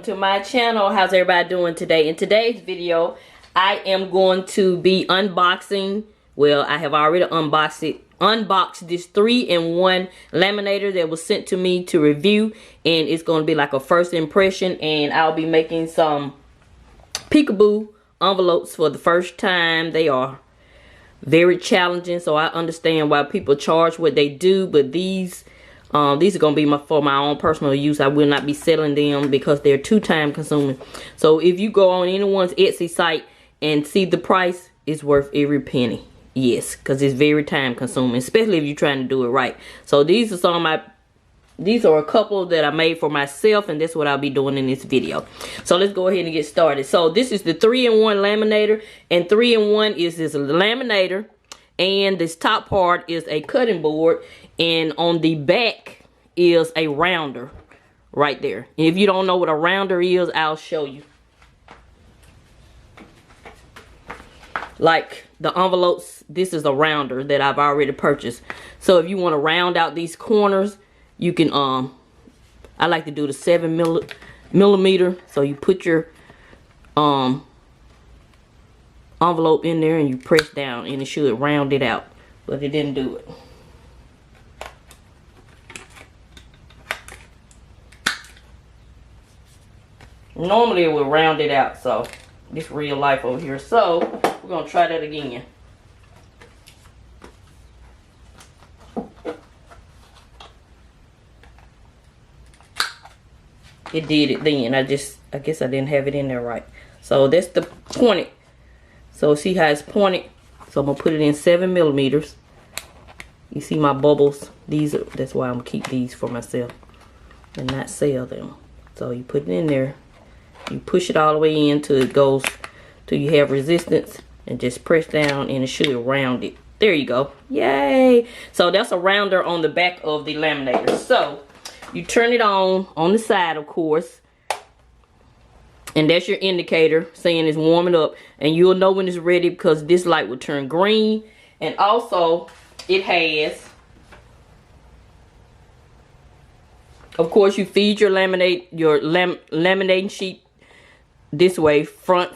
to my channel. How's everybody doing today? In today's video, I am going to be unboxing, well, I have already unboxed this 3-in-1 laminator that was sent to me to review, and it's going to be like a first impression, and I'll be making some peekaboo envelopes for the first time. They are very challenging, so I understand why people charge what they do, but these are going to be for my own personal use. I will not be selling them because they're too time consuming. So if you go on anyone's Etsy site and see the price, it's worth every penny. Yes, because it's very time consuming, especially if you're trying to do it right. So these are a couple that I made for myself, and that's what I'll be doing in this video. So let's go ahead and get started. So this is the 3-in-1 laminator, and 3-in-1 is this laminator, and this top part is a cutting board, and on the back is a rounder right there. And if you don't know what a rounder is, I'll show you. Like the envelopes, this is a rounder that I've already purchased. So if you want to round out these corners, you can I like to do the 7mm. So you put your envelope in there and you press down, and it should round it out, but it didn't do it. Normally it will round it out, so this real life over here. So we're gonna try that again. It did it then. I guess I didn't have it in there right. So that's the pointed. So see how it's pointed? So I'm gonna put it in 7mm. You see my bubbles? That's why I'm gonna keep these for myself and not sell them. So you put it in there. You push it all the way in till it goes, till you have resistance, and just press down and it should round it. There you go. Yay! So that's a rounder on the back of the laminator. So you turn it on the side, of course, and that's your indicator saying it's warming up, and you'll know when it's ready because this light will turn green. And also it has, of course, you feed your laminating sheet this way, front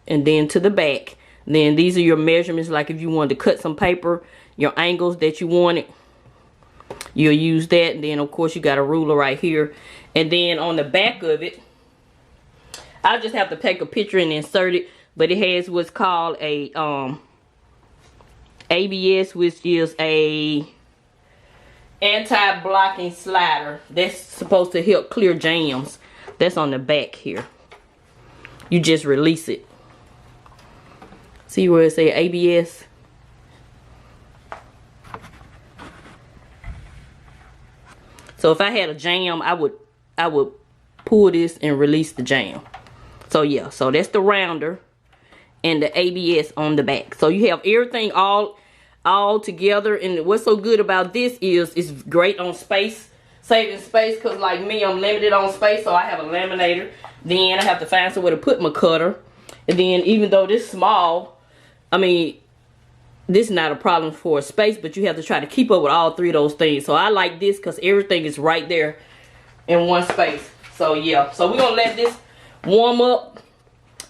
and then to the back. Then these are your measurements, like if you wanted to cut some paper, your angles that you wanted, you'll use that. And then of course you got a ruler right here. And then on the back of it, I just have to take a picture and insert it, but it has what's called a ABS, which is a anti-blocking slider that's supposed to help clear jams. That's on the back here. You just release it. See where it say ABS? So if I had a jam, I would pull this and release the jam. So yeah, so that's the rounder and the ABS on the back. So you have everything all together. And what's so good about this is it's great on space, saving space, because like me, I'm limited on space. So I have a laminator, then I have to find somewhere to put my cutter, and then even though this small, I mean, this is not a problem for space, but you have to try to keep up with all three of those things. So I like this because everything is right there in one space. So yeah, so we're gonna let this warm up,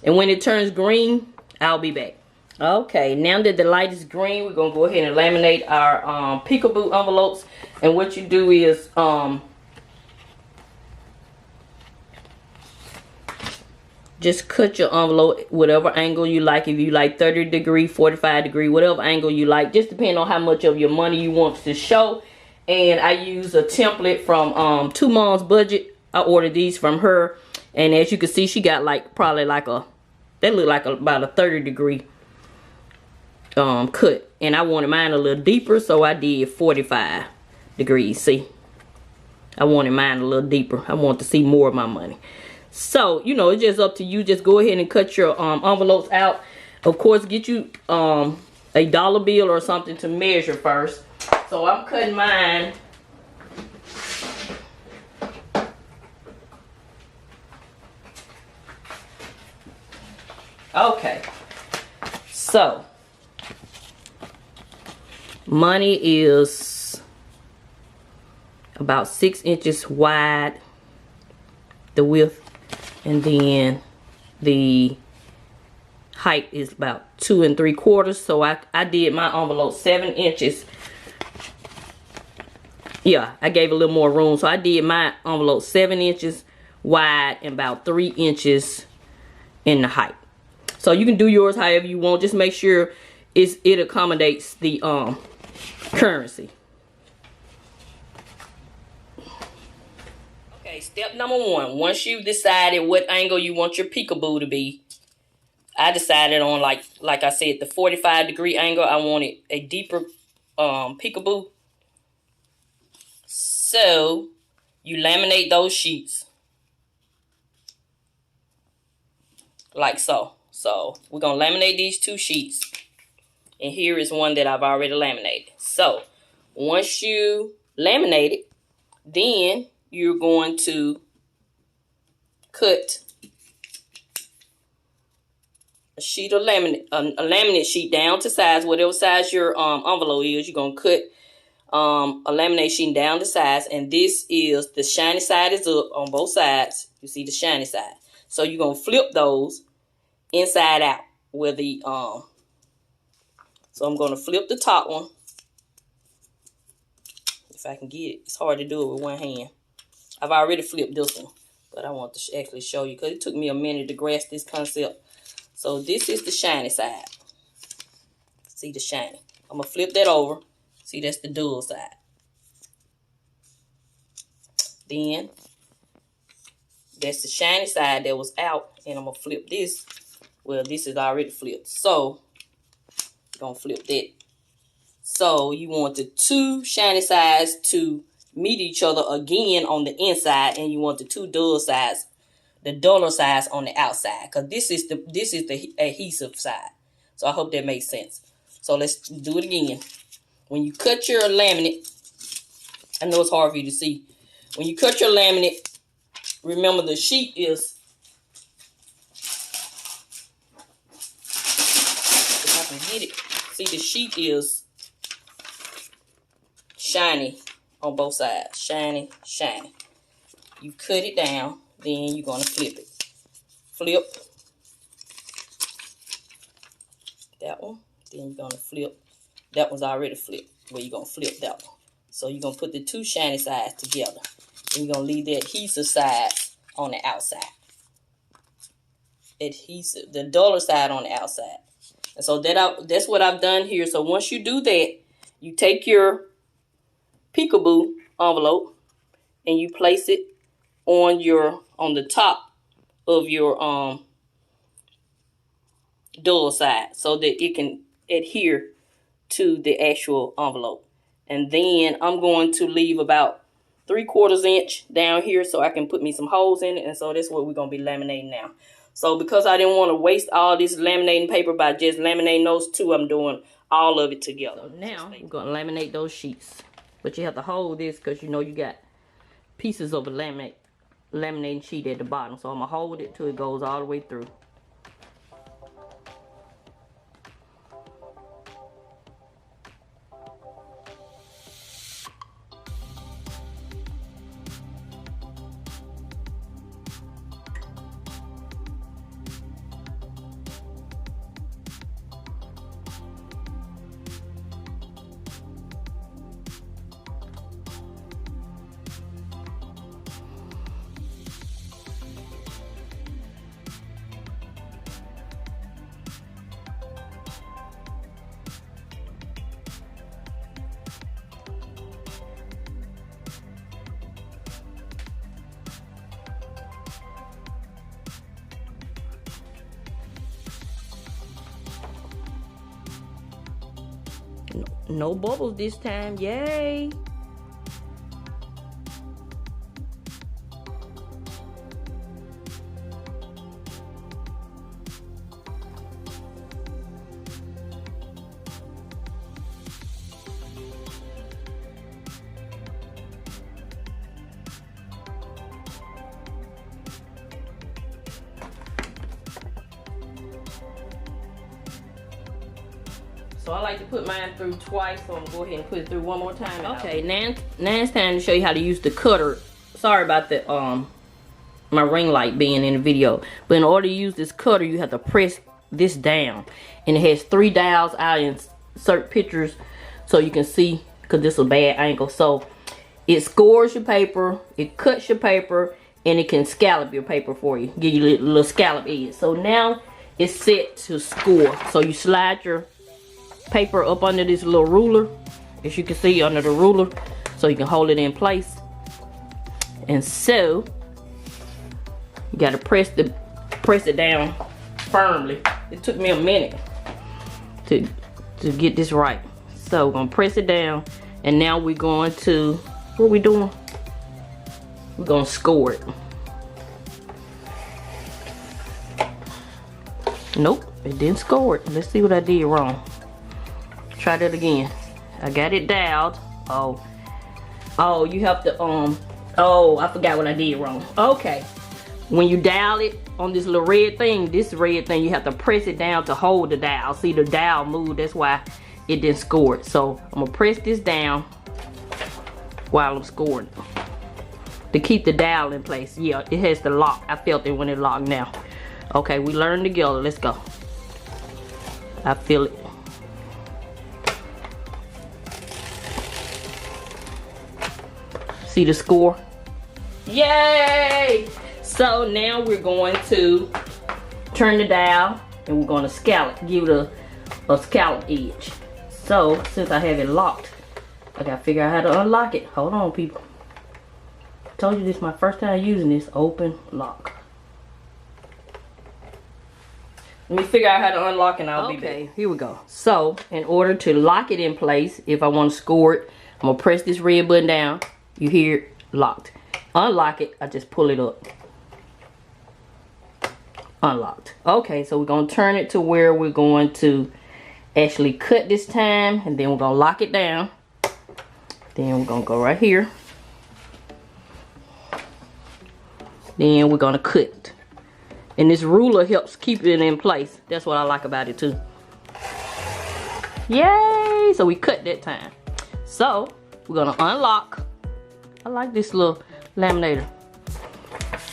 and when it turns green, I'll be back. Okay, now that the light is green, we're gonna go ahead and laminate our peekaboo envelopes. And what you do is just cut your envelope whatever angle you like. If you like 30 degree, 45 degree, whatever angle you like, just depending on how much of your money you want to show. And I use a template from 2 Mom's Budget. I ordered these from her, and as you can see, she got like probably like that look like about a 30 degree cut, and I wanted mine a little deeper, so I did 45 degrees. See, I wanted mine a little deeper. I want to see more of my money. So you know, it's just up to you. Just go ahead and cut your envelopes out. Of course, get you a dollar bill or something to measure first. So I'm cutting mine. Okay, so money is about 6 inches wide, the width, And then the height is about 2 3/4. So I did my envelope 7 inches. Yeah, I gave a little more room. So I did my envelope 7 inches wide and about 3 inches in the height. So you can do yours however you want. Just make sure it accommodates the currency. Okay, step number 1. Once you've decided what angle you want your peekaboo to be, I decided on like I said, the 45-degree angle. I wanted a deeper peekaboo. So you laminate those sheets like so. So we're gonna laminate these 2 sheets, and here is one that I've already laminated. So once you laminate it, then you're going to cut a sheet of laminate, a laminate sheet down to size, whatever size your envelope is. You're gonna cut a laminate sheet down to size, and this is the shiny side is up on both sides. You see the shiny side. So you're gonna flip those inside out where the so I'm gonna flip the top one. If I can get it. It's hard to do it with one hand. I've already flipped this one, but I want to actually show you because it took me a minute to grasp this concept. So this is the shiny side. See the shiny. I'm gonna flip that over. See, that's the dull side. Then that's the shiny side that was out, and I'm gonna flip this. Well, this is already flipped, so I'm gonna flip that. So you want the 2 shiny sides to meet each other again on the inside, and you want the 2 dull sides, the duller sides on the outside, because this is the adhesive side. So I hope that makes sense. So let's do it again. When you cut your laminate, I know it's hard for you to see. When you cut your laminate, remember the sheet is, if I can get it, see the sheet is shiny on both sides. Shiny, shiny. You cut it down, then you're going to flip it. Flip that one, then you're going to flip. That one's already flipped. Well, you're going to flip that one. So you're going to put the 2 shiny sides together. And you're going to leave the adhesive side on the outside. Adhesive, the duller side on the outside. And so that's what I've done here. So once you do that, you take your peekaboo envelope and you place it on the top of your dull side so that it can adhere to the actual envelope. And then I'm going to leave about 3/4 inch down here so I can put me some holes in it. And so that's what we're going to be laminating now. So because I didn't want to waste all this laminating paper by just laminating those 2, I'm doing all of it together. So now we're going to laminate those sheets. But you have to hold this because you know you got pieces of a laminating sheet at the bottom. So I'm going to hold it till it goes all the way through. No bubbles this time, yay! So I like to put mine through twice, so I'm gonna go ahead and put it through one more time. Okay, now it's time to show you how to use the cutter. Sorry about the my ring light being in the video. But in order to use this cutter, you have to press this down. And it has 3 dials. I'll insert pictures so you can see, because this is a bad angle. So it scores your paper, it cuts your paper, and it can scallop your paper for you. Give you a little scallop edge. So now it's set to score. So you slide your paper up under this little ruler, as you can see under the ruler, so you can hold it in place. And so you gotta press it down firmly. It took me a minute to get this right. So we're gonna press it down, and now we're going to, what are we doing? We're gonna score it. Nope, it didn't score it. Let's see what I did wrong. Try that again. I got it dialed. Oh, you have to, oh, I forgot what I did wrong. Okay. When you dial it on this little red thing, you have to press it down to hold the dial. See, the dial moved, that's why it didn't score it. So I'm gonna press this down while I'm scoring to keep the dial in place. Yeah, it has the lock. I felt it when it locked now. Okay, we learned together. Let's go. I feel it. See the score? Yay! So now we're going to turn the dial, and we're going to scallop, give it a scallop edge. So since I have it locked, I gotta figure out how to unlock it. Hold on, people. I told you this is my first time using this. Open, lock. Let me figure out how to unlock, and I'll be back. Okay, here we go. So in order to lock it in place, if I want to score it, I'm gonna press this red button down. You hear it locked. Unlock it, I just pull it up. Unlocked. Okay, so we're gonna turn it to where we're going to actually cut this time, and then we're gonna lock it down. Then we're gonna go right here. Then we're gonna cut. And this ruler helps keep it in place. That's what I like about it too. Yay! So we cut that time. So we're gonna unlock. I like this little laminator.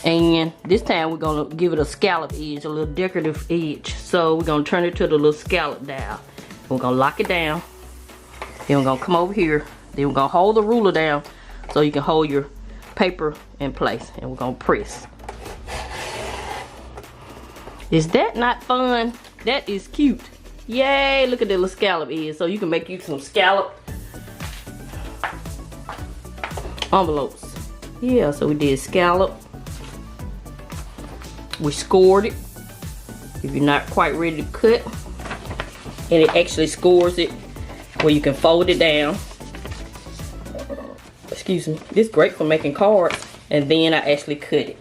And this time we're gonna give it a scallop edge, a little decorative edge. So we're gonna turn it to the little scallop dial. We're gonna lock it down. Then we're gonna come over here. Then we're gonna hold the ruler down so you can hold your paper in place. And we're gonna press. Is that not fun? That is cute. Yay, look at that little scallop edge. So you can make you some scallop envelopes. Yeah, so we did scallop. We scored it. If you're not quite ready to cut, and it actually scores it where you can fold it down. Excuse me. This is great for making cards. And then I actually cut it.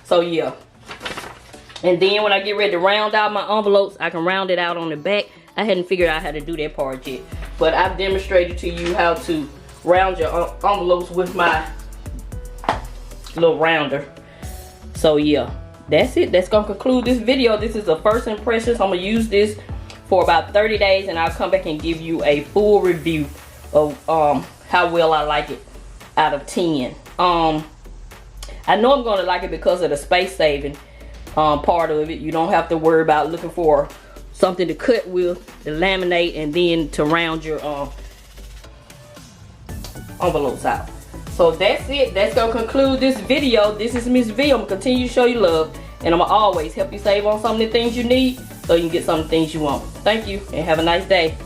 So yeah. And then when I get ready to round out my envelopes, I can round it out on the back. I hadn't figured out how to do that part yet. But I've demonstrated to you how to round your envelopes with my little rounder. So yeah, that's it. That's gonna conclude this video. This is the first impressions. I'm gonna use this for about 30 days, and I'll come back and give you a full review of how well I like it out of 10. I know I'm gonna like it because of the space saving part of it. You don't have to worry about looking for something to cut with, to laminate, and then to round your envelopes out. So that's it. That's gonna conclude this video. This is Miss V. I'm gonna continue to show you love, and I'm gonna always help you save on some of the things you need so you can get some of the things you want. Thank you, and have a nice day.